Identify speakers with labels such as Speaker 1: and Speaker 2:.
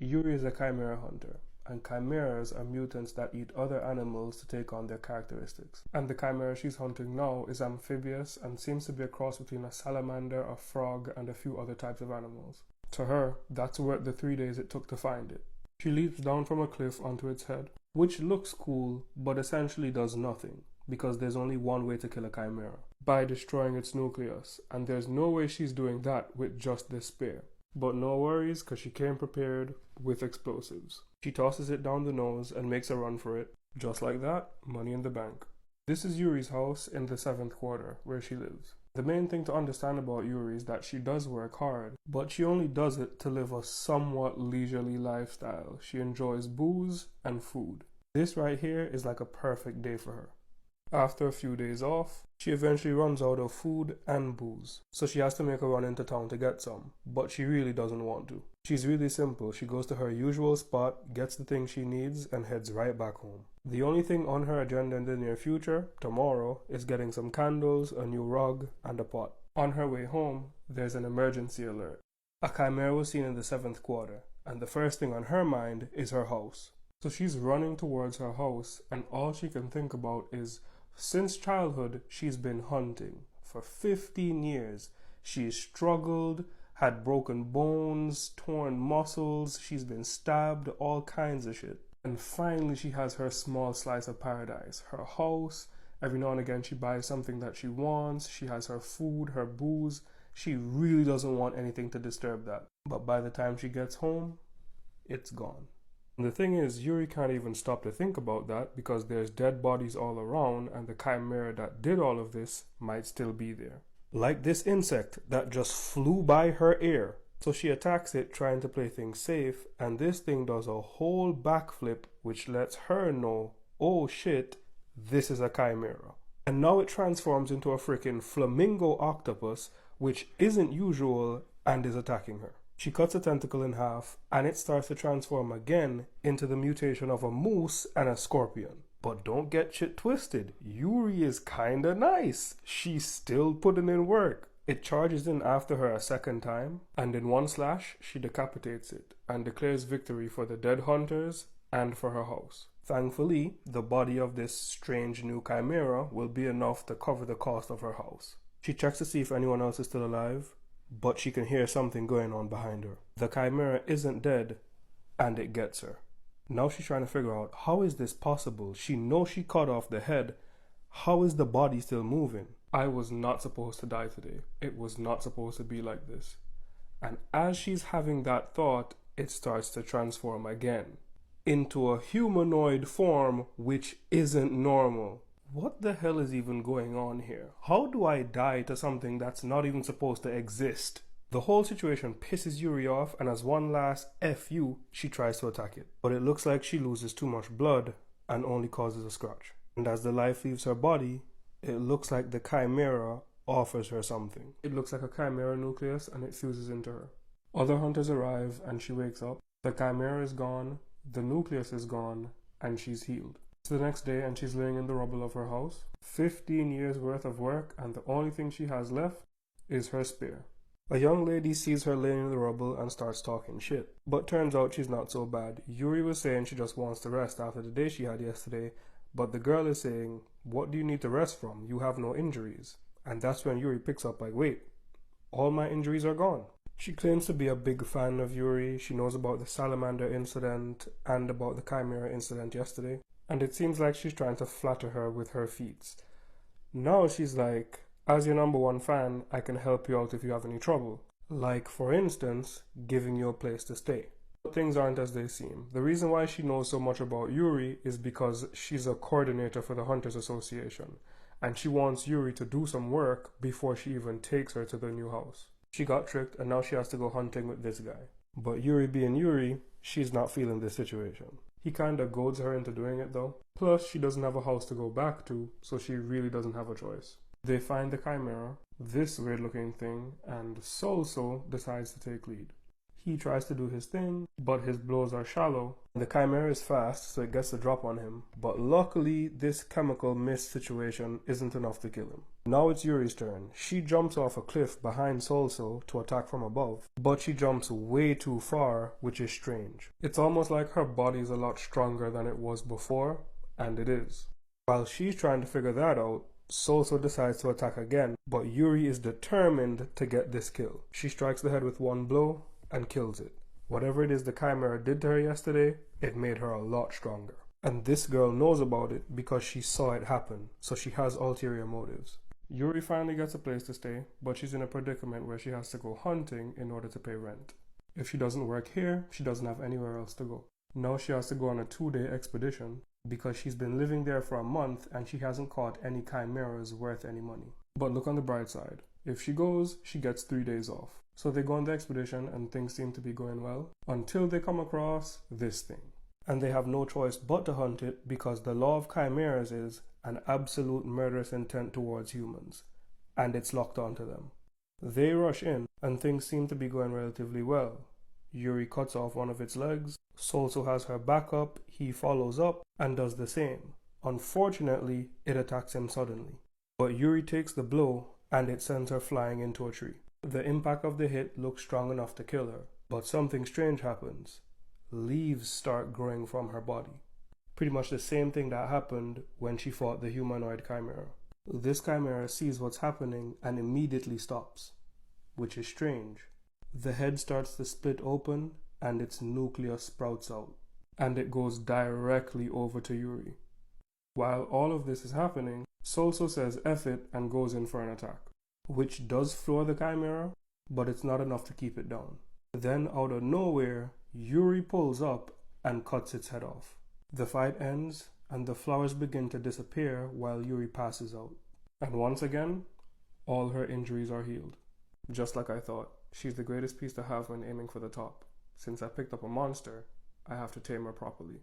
Speaker 1: Yuri is a chimera hunter, and chimeras are mutants that eat other animals to take on their characteristics. And the chimera she's hunting now is amphibious and seems to be a cross between a salamander, a frog, and a few other types of animals. To her, that's worth the 3 days it took to find it. She leaps down from a cliff onto its head, which looks cool, but essentially does nothing, because there's only one way to kill a chimera, by destroying its nucleus, and there's no way she's doing that with just this spear. But no worries, because she came prepared with explosives. She tosses it down the nose and makes a run for it. Just like that, money in the bank. This is Yuri's house in the 7th quarter, where she lives. The main thing to understand about Yuri is that she does work hard, but she only does it to live a somewhat leisurely lifestyle. She enjoys booze and food. This right here is like a perfect day for her. After a few days off, she eventually runs out of food and booze, so she has to make a run into town to get some, but she really doesn't want to. She's really simple. She goes to her usual spot, gets the thing she needs, and heads right back home. The only thing on her agenda in the near future, tomorrow, is getting some candles, a new rug, and a pot. On her way home, there's an emergency alert. A chimera was seen in the 7th quarter, and the first thing on her mind is her house. So she's running towards her house, and all she can think about is, since childhood, she's been hunting. For 15 years, she's struggled, had broken bones, torn muscles, she's been stabbed, all kinds of shit. And finally she has her small slice of paradise, her house. Every now and again she buys something that she wants, she has her food, her booze. She really doesn't want anything to disturb that. But by the time she gets home, it's gone. And the thing is, Yuri can't even stop to think about that because there's dead bodies all around and the chimera that did all of this might still be there. Like this insect that just flew by her ear. So she attacks it trying to play things safe, and this thing does a whole backflip which lets her know, oh shit, this is a chimera. And now it transforms into a freaking flamingo octopus, which isn't usual, and is attacking her. She cuts a tentacle in half, and it starts to transform again into the mutation of a moose and a scorpion. But don't get shit twisted, Yuri is kinda nice. She's still putting in work. It charges in after her a second time, and in one slash, she decapitates it, and declares victory for the dead hunters and for her house. Thankfully, the body of this strange new chimera will be enough to cover the cost of her house. She checks to see if anyone else is still alive, but she can hear something going on behind her. The chimera isn't dead, and it gets her. Now she's trying to figure out, how is this possible? She knows she cut off the head. How is the body still moving? I was not supposed to die today. It was not supposed to be like this. And as she's having that thought, it starts to transform again into a humanoid form which isn't normal. What the hell is even going on here? How do I die to something that's not even supposed to exist? The whole situation pisses Yuri off, and as one last F you, she tries to attack it. But it looks like she loses too much blood and only causes a scratch. And as the life leaves her body, it looks like the chimera offers her something. It looks like a chimera nucleus and it fuses into her. Other hunters arrive and she wakes up. The chimera is gone, the nucleus is gone, and she's healed. It's the next day and she's laying in the rubble of her house. 15 years worth of work, and the only thing she has left is her spear. A young lady sees her laying in the rubble and starts talking shit. But turns out she's not so bad. Yuri was saying she just wants to rest after the day she had yesterday, but the girl is saying, what do you need to rest from? You have no injuries. And that's when Yuri picks up like, wait, all my injuries are gone. She claims to be a big fan of Yuri. She knows about the salamander incident and about the chimera incident yesterday. And it seems like she's trying to flatter her with her feats. Now she's like, as your #1 fan, I can help you out if you have any trouble. Like, for instance, giving you a place to stay. But things aren't as they seem. The reason why she knows so much about Yuri is because she's a coordinator for the Hunters Association, and she wants Yuri to do some work before she even takes her to the new house. She got tricked, and now she has to go hunting with this guy. But Yuri being Yuri, she's not feeling this situation. He kinda goads her into doing it though. Plus, she doesn't have a house to go back to, so she really doesn't have a choice. They find the chimera, this weird looking thing, and So decides to take lead. He tries to do his thing, but his blows are shallow. The Chimera is fast, so it gets the drop on him. But luckily, this chemical mist situation isn't enough to kill him. Now it's Yuri's turn. She jumps off a cliff behind Solso to attack from above, but she jumps way too far, which is strange. It's almost like her body is a lot stronger than it was before, and it is. While she's trying to figure that out, Solso decides to attack again, but Yuri is determined to get this kill. She strikes the head with one blow and kills it. Whatever it is the Chimera did to her yesterday, it made her a lot stronger. And this girl knows about it because she saw it happen, so she has ulterior motives. Yuri finally gets a place to stay, but she's in a predicament where she has to go hunting in order to pay rent. If she doesn't work here, she doesn't have anywhere else to go. Now she has to go on a 2-day expedition because she's been living there for a month and she hasn't caught any chimeras worth any money. But look on the bright side. If she goes, she gets 3 days off. So they go on the expedition and things seem to be going well until they come across this thing. And they have no choice but to hunt it because the law of chimeras is an absolute murderous intent towards humans, and it's locked onto them. They rush in and things seem to be going relatively well. Yuri cuts off one of its legs, Solso has her back up, he follows up and does the same. Unfortunately, it attacks him suddenly. But Yuri takes the blow and it sends her flying into a tree. The impact of the hit looks strong enough to kill her, but something strange happens. Leaves start growing from her body. Pretty much the same thing that happened when she fought the humanoid Chimera. This Chimera sees what's happening and immediately stops, which is strange. The head starts to split open and its nucleus sprouts out, and it goes directly over to Yuri. While all of this is happening, Solso says F it and goes in for an attack, which does floor the Chimera, but it's not enough to keep it down. Then out of nowhere, Yuri pulls up and cuts its head off. The fight ends and the flowers begin to disappear while Yuri passes out. And once again, all her injuries are healed. Just like I thought, she's the greatest piece to have when aiming for the top. Since I picked up a monster, I have to tame her properly.